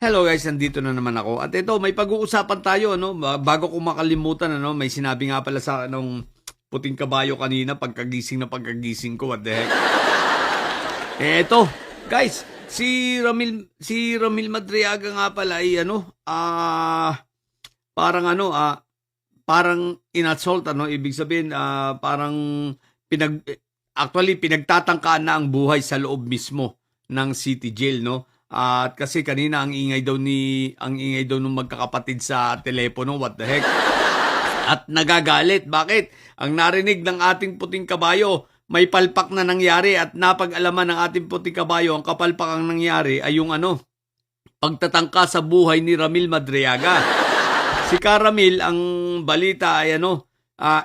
Hello guys, nandito na naman ako. At ito, may pag-uusapan tayo, no? Bago ko makalimutan, ano, may sinabi nga pala sa nung puting kabayo kanina pagkagising ko, what the heck. Ito, guys, si Ramil Madriaga nga pala ay parang inassault, ibig sabihin parang pinagtatangkaan na ang buhay sa loob mismo ng city jail, no? At kasi kanina ang ingay daw nung magkakapatid sa telepono, what the heck. At nagagalit. Bakit? Ang narinig ng ating puting kabayo, may palpak na nangyari at napag-alaman ng ating puting kabayo, ang kapalpakang nangyari ay yung pagtatangka sa buhay ni Ramil Madriaga. Si Caramil, ang balita ay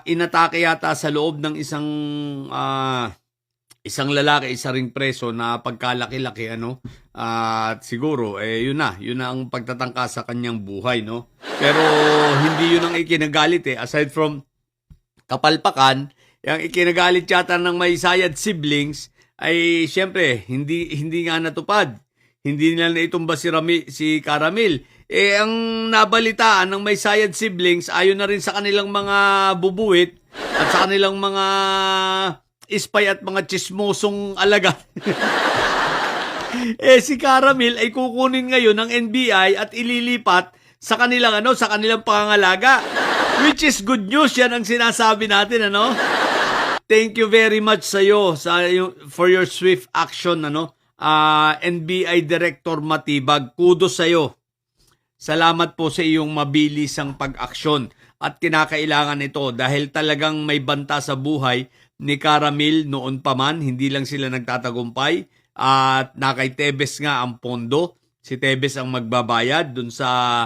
inatake yata sa loob ng isang lalaki, isa ring preso na pagkalaki-laki, at siguro, yun na ang pagtatangka sa kanyang buhay, no? Pero hindi yun ang ikinagalit, aside from kapalpakan, yung ikinagalit yata ng may sayad siblings, ay syempre, hindi nga natupad. Hindi nila naitumba si Caramil. Ang nabalitaan ng may sayad siblings, ayon na rin sa kanilang mga bubuwit, at sa kanilang mga ispay at mga chismosong alaga. Si Caramil ay kukunin ngayon ng NBI at ililipat sa kanilang pangangalaga. Which is good news, yan ang sinasabi natin, Thank you very much for your swift action, NBI Director Matibag. Kudos sa iyo. Salamat po sa iyong mabilisang pag-aksyon at kinakailangan ito dahil talagang may banta sa buhay ni Caramil noon pa man, hindi lang sila nagtatagumpay at kay Tebes nga ang pondo. Si Tebes ang magbabayad dun sa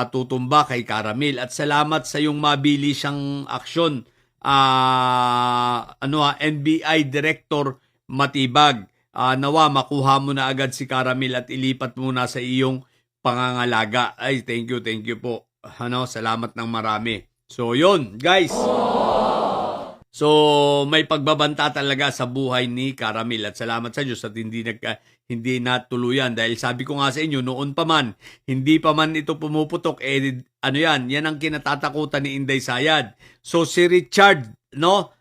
tutumba kay Caramil. At salamat sa yung mabilisang aksyon, NBI Director Matibag. Nawa makuha mo na agad si Caramil at ilipat mo na sa iyong pangangalaga. Ay, thank you po. Salamat ng marami. So, yun, guys. So, may pagbabanta talaga sa buhay ni Caramil at salamat sa Diyos at hindi natuluyan dahil sabi ko nga sa inyo noon pa man, hindi pa man ito pumuputok, yan ang kinatatakutan ni Inday Sayad. So, si Richard,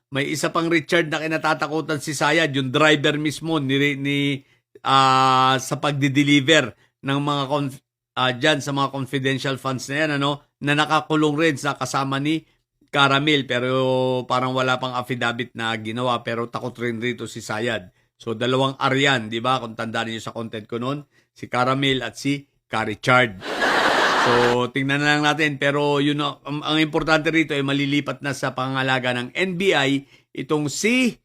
may isa pang Richard na kinatatakutan si Sayad, yung driver mismo sa pagdi-deliver ng mga dyan sa mga confidential funds na yan, na nakakulong rin sa kasama ni Caramil, pero parang wala pang affidavit na ginawa, pero takot rin rito si Sayad. So, dalawang Aryan, di ba? Kung tandaan niyo sa content ko noon, si Caramil at si Richard. So, tingnan na lang natin. Pero yun, ang importante rito ay malilipat na sa pangalaga ng NBI itong si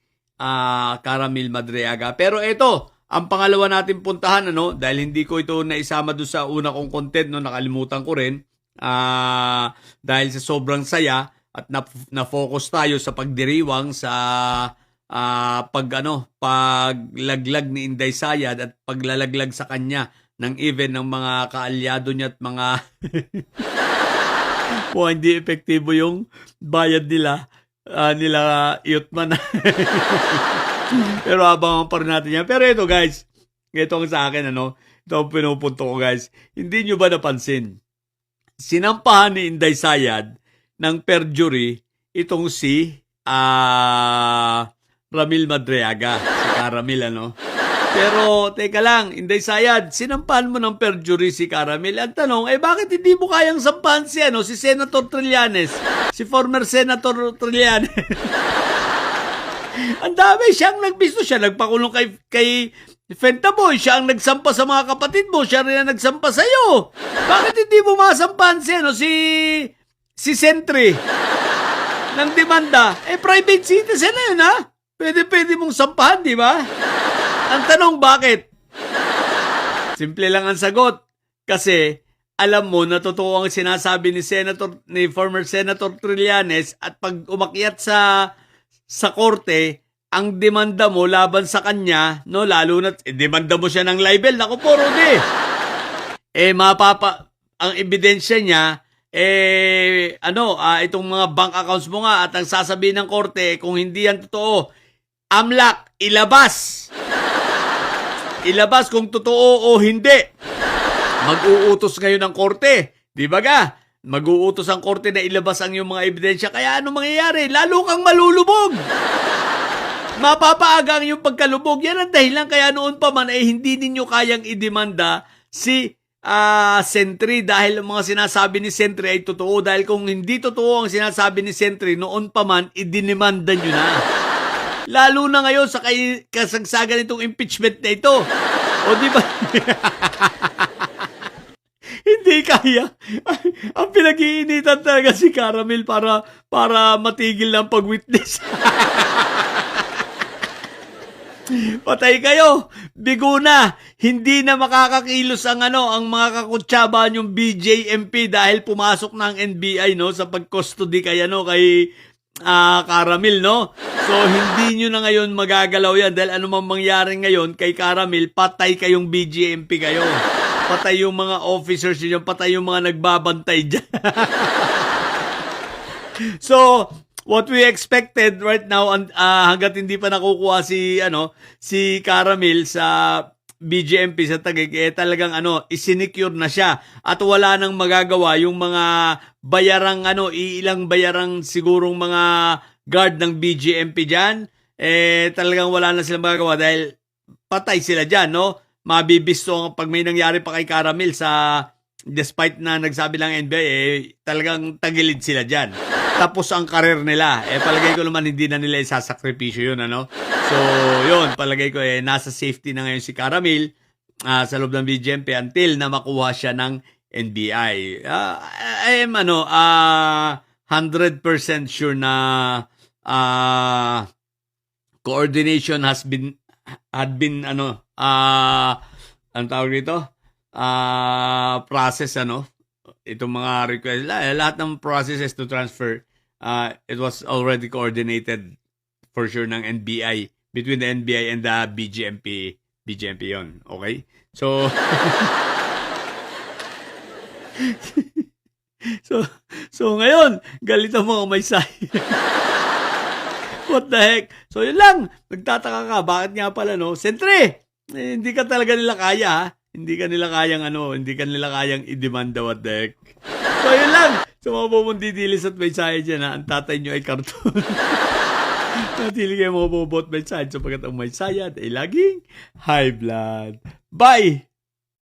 Caramil Madriaga. Pero ito, ang pangalawa natin puntahan, dahil hindi ko ito naisama doon sa una kong content, nakalimutan ko rin. Dahil sa sobrang saya at na-focus tayo sa pagdiriwang sa paglaglag ni Inday Sayad at paglalaglag sa kanya ng even ng mga kaalyado niya at mga kung hindi epektibo yung bayad nila Yutman. Pero abangan pa rin natin yan. Pero ito guys, ito ang sa akin, ito ang pinupunto ko guys. Hindi nyo ba napansin? Sinampahan ni Inday Sayad ng perjury itong si Ramil Madriaga, si Caramil, Pero, teka lang, Inday Sayad, sinampahan mo ng perjury si Caramil. Ang tanong, bakit hindi mo kayang sampahan si Senator Trillanes, si former Senator Trillanes? Ang dami siyang nagbisto, siya nagpakulong kay Fentaboy, siya ang nagsampa sa mga kapatid mo, siya rin ang nagsampa sa iyo. Bakit hindi mo masampahan si Sentry ng demanda? Private citizen na yun, Pwede mong sampahan, di ba? Ang tanong, bakit? Simple lang ang sagot. Kasi, alam mo na totoo ang sinasabi ni former Senator Trillanes at pag umakyat sa korte, ang demanda mo laban sa kanya, lalo na demanda mo siya ng libel, naku po, Rudy. Ang ebidensya niya, itong mga bank accounts mo nga at ang sasabihin ng korte, kung hindi yan totoo, AMLAC, ilabas. ilabas kung totoo o hindi. Mag-uutos ngayon ng korte. Di ba ga? Mag-uutos ang korte na ilabas ang iyong mga ebidensya. Kaya ano mangyayari? Lalo kang malulubog. Mapapaaga ang iyong pagkalubog. Yan ang dahilan kaya noon pa man hindi ninyo kayang idemanda si Sentry dahil ang mga sinasabi ni Sentry ay totoo. Dahil kung hindi totoo ang sinasabi ni Sentry, noon pa man, idinimanda nyo na. Lalo na ngayon sa kasagsagan itong impeachment na ito. O di ba? Hindi kaya. Ang pinag-iinitan talaga si Caramel para matigil ng pag-witness. Patay kayo. Bigo na. Hindi na makakakilos ang mga kakutsaba yung BJMP dahil pumasok na ang NBI sa pag-custody kay Caramel, no? So hindi nyo na ngayon magagalaw yan dahil anumang mangyari ngayon kay Caramel, patay kayong BJMP kayo. Patay yung mga officers niyo, patay yung mga nagbabantay dyan. So, what we expected right now, hanggat hindi pa nakukuha si Caramel sa BJMP sa Taguig, talagang isinicure na siya at wala nang magagawa yung mga bayarang ilang bayarang sigurong mga guard ng BJMP diyan, talagang wala na silang magagawa dahil patay sila diyan, no? Mabibisto pag may nangyari pa kay Caramel despite na nagsabi lang NBA, talagang tagilid sila diyan. Tapos ang karir nila. Palagay ko naman hindi na nila isasakripisyo yun, So, yun, palagay ko nasa safety na ngayon si Caramel sa loob ng BJMP until na makuha siya ng NBI. I am 100% sure na coordination had been ang tawag dito? Process itong mga request, lahat ng processes to transfer, it was already coordinated for sure ng NBI, between the NBI and the BJMP yon. Okay? So, so ngayon, galit ang mga maysay. What the heck? So yun lang, nagtataka ka, bakit nga pala Sentry, hindi ka talaga nila kaya, ha? Hindi ka nila kayang idemanda, what the heck. So yun lang, sa mga pumundidilis at maysay dyan, ang tatay nyo ay karton. Natili kayo mga bobot maysay sapagkat ang maysay ay laging high blood. Bye!